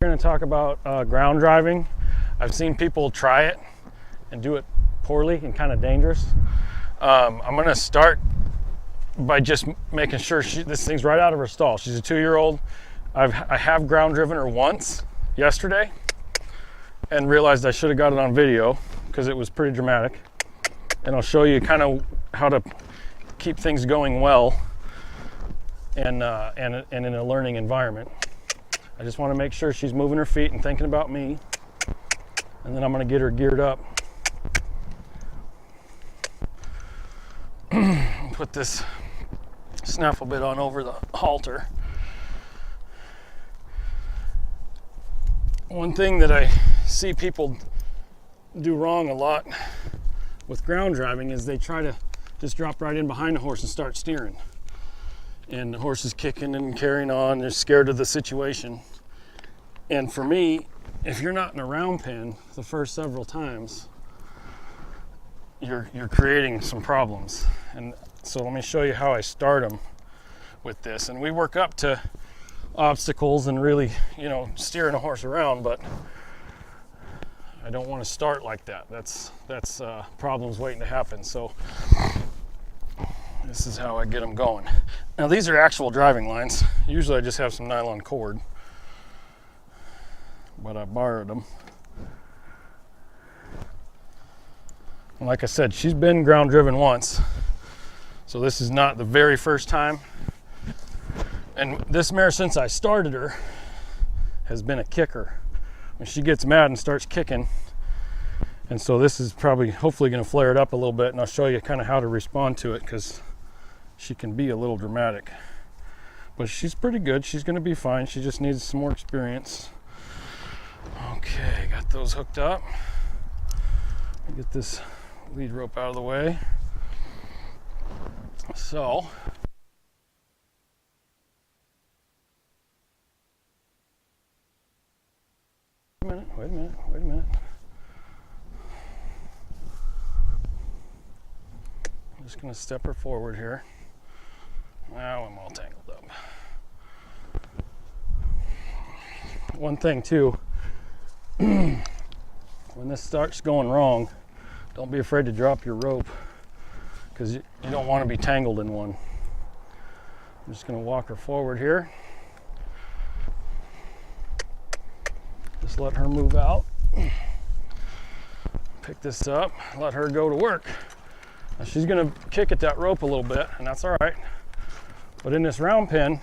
We're going to talk about ground driving. I've seen people try it and do it poorly and kind of dangerous. I'm going to start by just making sure this thing's right out of her stall. She's a 2-year-old. I have ground driven her once yesterday and realized I should have got it on video because it was pretty dramatic. And I'll show you kind of how to keep things going well and in a learning environment. I just want to make sure she's moving her feet and thinking about me. And then I'm going to get her geared up. Put this snaffle bit on over the halter. One thing that I see people do wrong a lot with ground driving is they try to just drop right in behind the horse and start steering. And the horse is kicking and carrying on. They're scared of the situation. And for me, if you're not in a round pen the first several times, you're creating some problems. And so let me show you how I start them with this. And we work up to obstacles and really, steering a horse around, but I don't want to start like that. That's problems waiting to happen. So this is how I get them going. Now these are actual driving lines. Usually I just have some nylon cord, but I borrowed them. And like I said, she's been ground driven once, so this is not the very first time. And this mare, since I started her, has been a kicker. When she gets mad and starts kicking, and so this is hopefully going to flare it up a little bit, and I'll show you kind of how to respond to it, because she can be a little dramatic. But she's pretty good. She's going to be fine. She just needs some more experience. Okay, got those hooked up. Get this lead rope out of the way. So wait a minute. I'm just going to step her forward here. Now I'm all tangled up. One thing too, when this starts going wrong, don't be afraid to drop your rope, because you don't want to be tangled in one. I'm just going to walk her forward here. Just let her move out. Pick this up, let her go to work. Now she's going to kick at that rope a little bit, and that's all right. But in this round pen,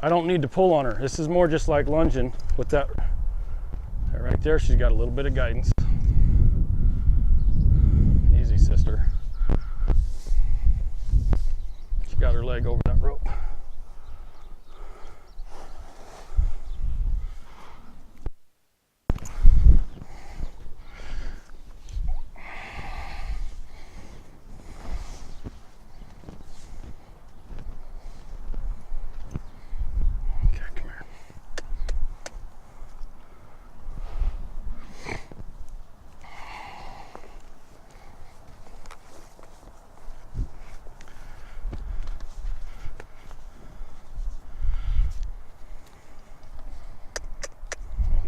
I don't need to pull on her. This is more just like lunging with that. Right there, she's got a little bit of guidance. Easy, sister. She got her leg over that rope.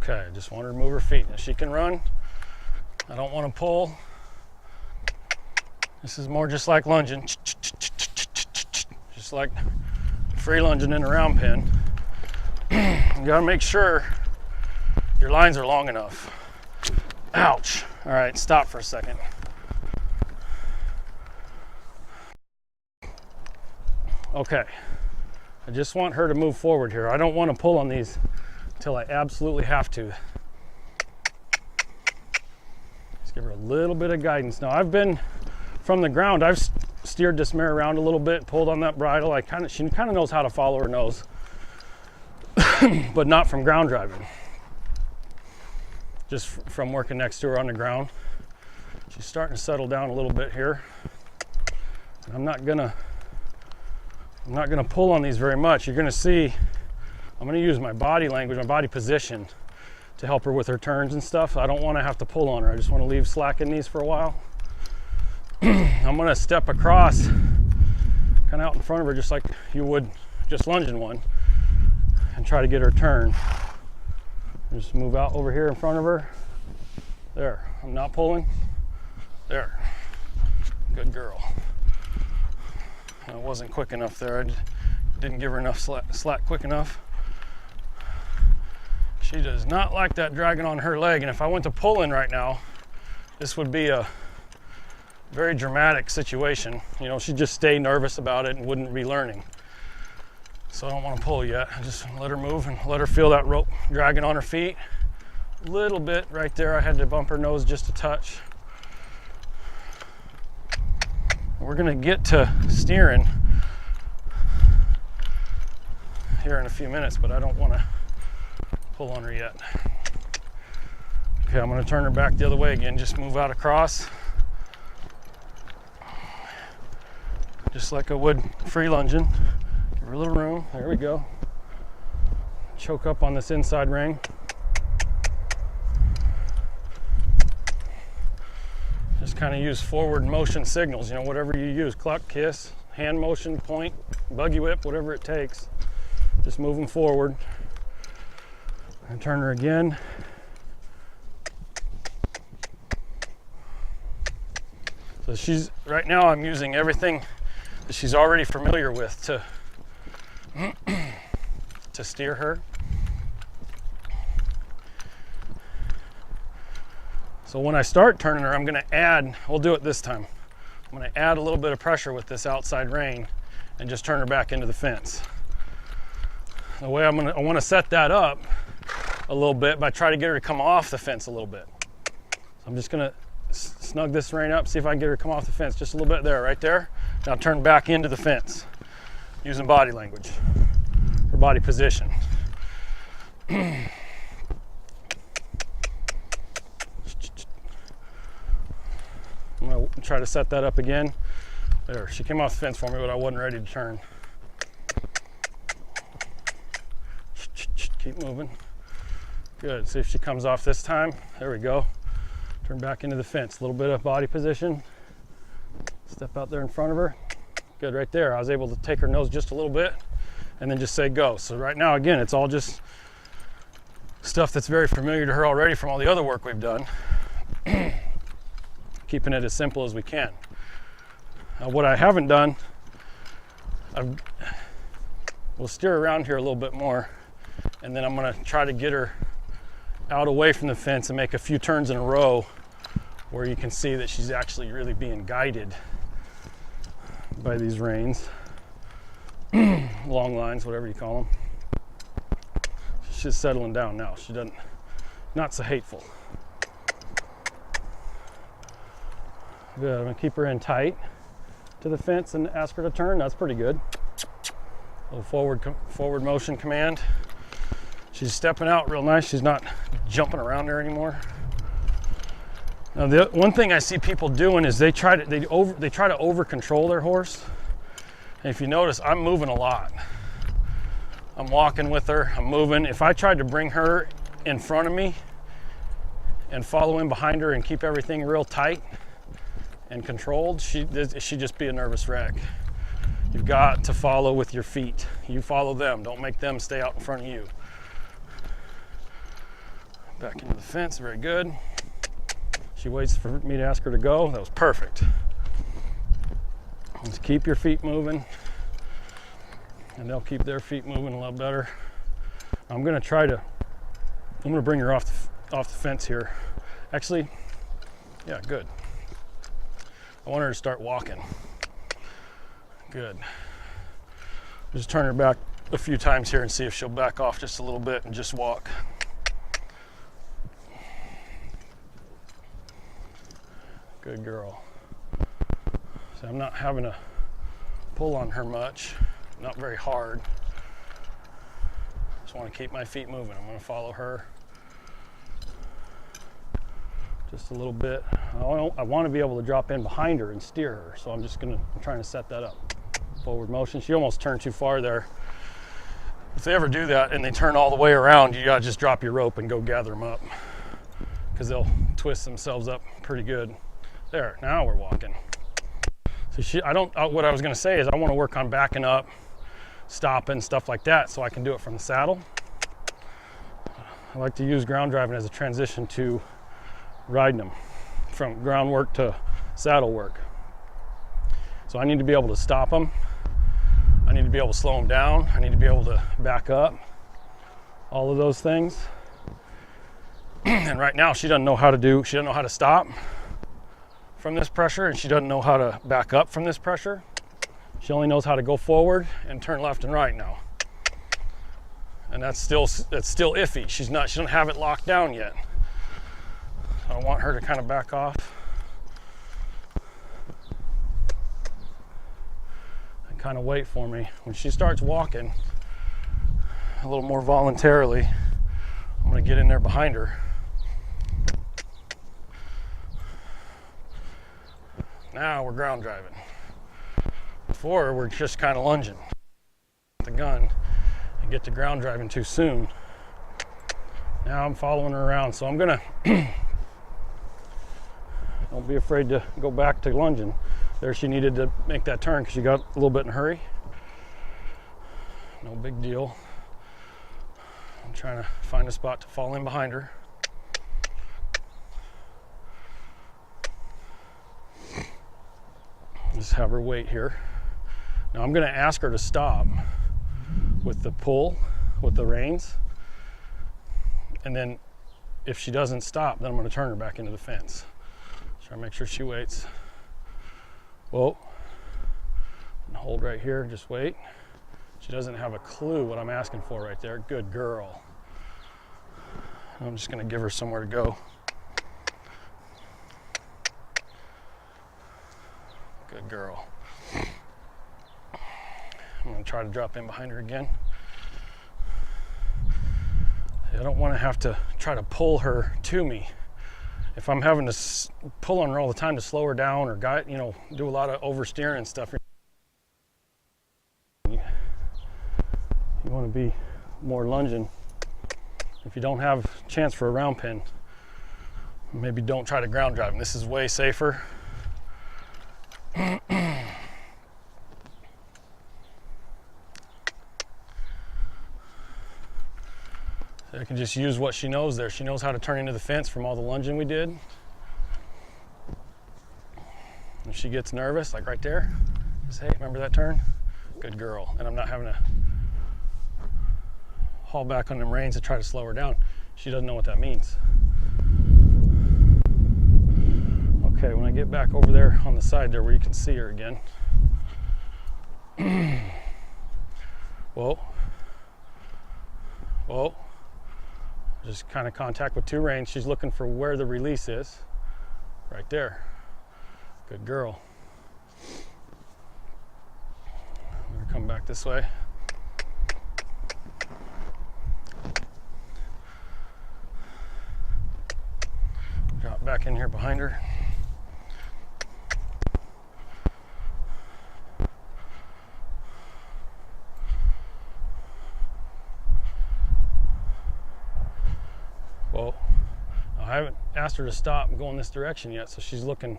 Okay, I just want her to move her feet. Now she can run. I don't want to pull. This is more just like lunging. Just like free lunging in a round pen. You gotta make sure your lines are long enough. Ouch. All right, stop for a second. Okay, I just want her to move forward here. I don't want to pull on these until I absolutely have to. Just give her a little bit of guidance. Now I've been from the ground, I've steered this mare around a little bit, pulled on that bridle. She kind of knows how to follow her nose, but not from ground driving. Just from working next to her on the ground. She's starting to settle down a little bit here. And I'm not gonna pull on these very much. You're gonna see I'm going to use my body language, my body position, to help her with her turns and stuff. I don't want to have to pull on her. I just want to leave slack in these for a while. I'm going to step across, kind of out in front of her, just like you would just lunging one, and try to get her turn. Just move out over here in front of her. There, I'm not pulling. There, good girl. I wasn't quick enough there. I didn't give her enough slack quick enough. She does not like that dragging on her leg, and if I went to pull in right now, this would be a very dramatic situation. You know, she'd just stay nervous about it and wouldn't be learning. So I don't want to pull yet. I just let her move and let her feel that rope dragging on her feet. A little bit right there. I had to bump her nose just a touch. We're gonna get to steering here in a few minutes, but I don't want to pull on her yet. Okay, I'm gonna turn her back the other way again. Just move out across. Just like I would free lunging. Give her a little room. There we go. Choke up on this inside ring. Just kind of use forward motion signals, you know, whatever you use. Cluck, kiss, hand motion, point, buggy whip, whatever it takes. Just move them forward. And turn her again. So she's, right now I'm using everything that she's already familiar with to steer her. So when I start turning her, I'm gonna add, we'll do it this time. I'm gonna add a little bit of pressure with this outside rein and just turn her back into the fence. The way I wanna set that up a little bit by trying to get her to come off the fence a little bit. So I'm just gonna snug this rein up, see if I can get her to come off the fence just a little bit there, right there. Now turn back into the fence using body language or body position. I'm gonna try to set that up again. There, she came off the fence for me, but I wasn't ready to turn. Keep moving. Good, see if she comes off this time. There we go. Turn back into the fence. A little bit of body position. Step out there in front of her. Good, right there. I was able to take her nose just a little bit and then just say go. So right now, again, it's all just stuff that's very familiar to her already from all the other work we've done. Keeping it as simple as we can. Now, what I haven't done, we'll steer around here a little bit more, and then I'm gonna try to get her out away from the fence and make a few turns in a row where you can see that she's actually really being guided by these reins, long lines, whatever you call them. She's settling down now. She doesn't, not so hateful. Good, I'm gonna keep her in tight to the fence and ask her to turn. That's pretty good. A little forward motion command. She's stepping out real nice. She's not jumping around there anymore. Now, the one thing I see people doing is they try to over control their horse. And if you notice, I'm moving a lot. I'm walking with her, I'm moving. If I tried to bring her in front of me and follow in behind her and keep everything real tight and controlled, she'd just be a nervous wreck. You've got to follow with your feet. You follow them, don't make them stay out in front of you. Back into the fence, very good. She waits for me to ask her to go. That was perfect. Just keep your feet moving, and they'll keep their feet moving a lot better. I'm gonna bring her off the fence here. Actually, yeah, good. I want her to start walking. Good. Just turn her back a few times here and see if she'll back off just a little bit and just walk. Good girl. So I'm not having to pull on her much, not very hard. Just want to keep my feet moving. I'm going to follow her just a little bit. I want to be able to drop in behind her and steer her, so I'm trying to set that up. Forward motion. She almost turned too far there. If they ever do that and they turn all the way around, you gotta just drop your rope and go gather them up, because they'll twist themselves up pretty good. There, now we're walking. So what I was gonna say is I want to work on backing up, stopping, stuff like that, so I can do it from the saddle. I like to use ground driving as a transition to riding them, from ground work to saddle work. So I need to be able to stop them. I need to be able to slow them down. I need to be able to back up. All of those things. And right now she doesn't know how to stop from this pressure, and she doesn't know how to back up from this pressure. She only knows how to go forward and turn left and right now. And that's still iffy. She doesn't have it locked down yet. I want her to kind of back off. And kind of wait for me. When she starts walking a little more voluntarily, I'm going to get in there behind her. Now we're ground driving. Before, we're just kind of lunging the gun and get to ground driving too soon. Now I'm following her around, so I'm gonna don't be afraid to go back to lunging. There, she needed to make that turn because she got a little bit in a hurry. No big deal. I'm trying to find a spot to fall in behind her. Just have her wait here. Now I'm going to ask her to stop with the pull, with the reins. And then if she doesn't stop, then I'm going to turn her back into the fence. Try to make sure she waits. Whoa. And hold right here, just wait. She doesn't have a clue what I'm asking for right there. Good girl. I'm just going to give her somewhere to go. Good girl. I'm going to try to drop in behind her again. I don't want to have to try to pull her to me. If I'm having to pull on her all the time to slow her down or do a lot of oversteering and stuff, you want to be more lunging. If you don't have a chance for a round pin, maybe don't try to ground drive. This is way safer. I can just use what she knows there. She knows how to turn into the fence from all the lunging we did. If she gets nervous, like right there, just, hey, remember that turn? Good girl. And I'm not having to haul back on them reins to try to slow her down. She doesn't know what that means. Okay, when I get back over there on the side there where you can see her again. Whoa. Whoa. Just kind of contact with two reins. She's looking for where the release is. Right there. Good girl. I'm going to come back this way. Drop back in here behind her. Well, I haven't asked her to stop and go in this direction yet, so she's looking,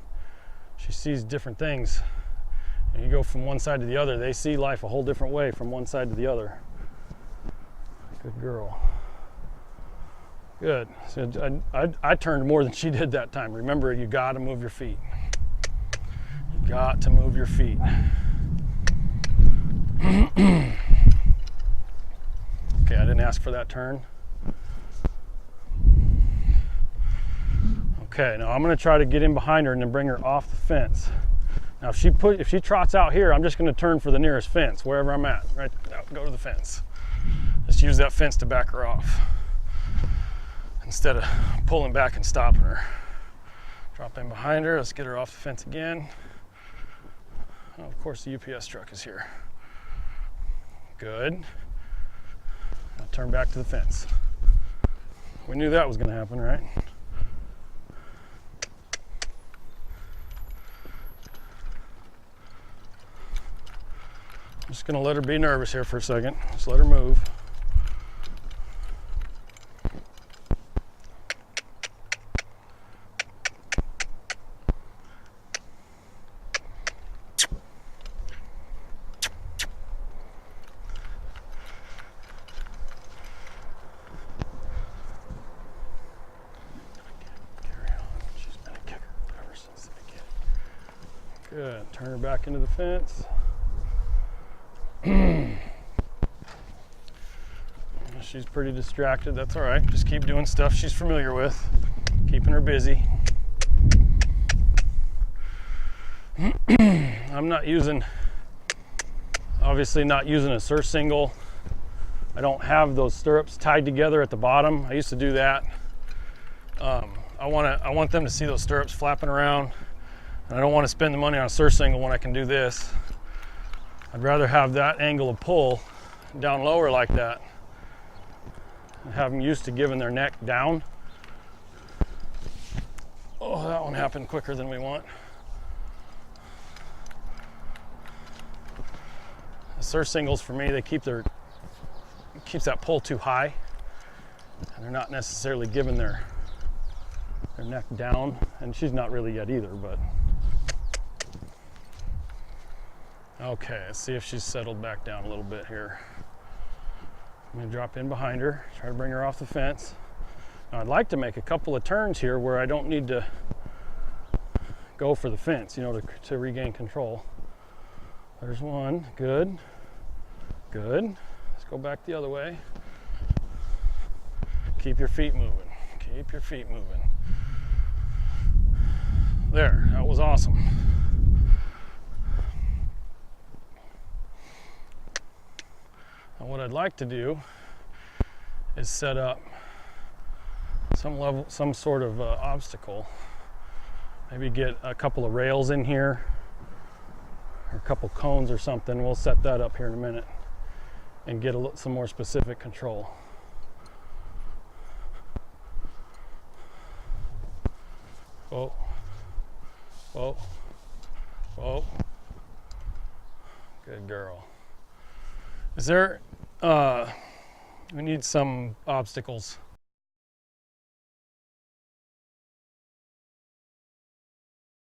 she sees different things. And you go from one side to the other, they see life a whole different way from one side to the other. Good girl. Good. So I turned more than she did that time. Remember, you got to move your feet. You got to move your feet. Okay, I didn't ask for that turn. Okay, now I'm going to try to get in behind her and then bring her off the fence. Now if she trots out here, I'm just going to turn for the nearest fence, wherever I'm at. Right, go to the fence. Just use that fence to back her off instead of pulling back and stopping her. Drop in behind her. Let's get her off the fence again. Oh, of course, the UPS truck is here. Good. Now turn back to the fence. We knew that was going to happen, right? I'm just going to let her be nervous here for a second. Just let her move. Good. Turn her back into the fence. She's pretty distracted. That's all right. Just keep doing stuff she's familiar with, keeping her busy. I'm not using, obviously not using a surcingle. I don't have those stirrups tied together at the bottom. I used to do that. I want them to see those stirrups flapping around, and I don't want to spend the money on a surcingle when I can do this. I'd rather have that angle of pull down lower like that and have them used to giving their neck down. Oh, that one happened quicker than we want. The surcingles for me, they keeps that pull too high, and they're not necessarily giving their neck down, and she's not really yet either, but okay, let's see if she's settled back down a little bit here. I'm gonna drop in behind her, try to bring her off the fence. Now, I'd like to make a couple of turns here where I don't need to go for the fence, you know, to regain control. There's one. Good. Good. Let's go back the other way. Keep your feet moving. Keep your feet moving. There. That was awesome. Now what I'd like to do is set up some sort of obstacle. Maybe get a couple of rails in here, or a couple cones or something. We'll set that up here in a minute and get some more specific control. Whoa, whoa, whoa. Good girl. Is there, we need some obstacles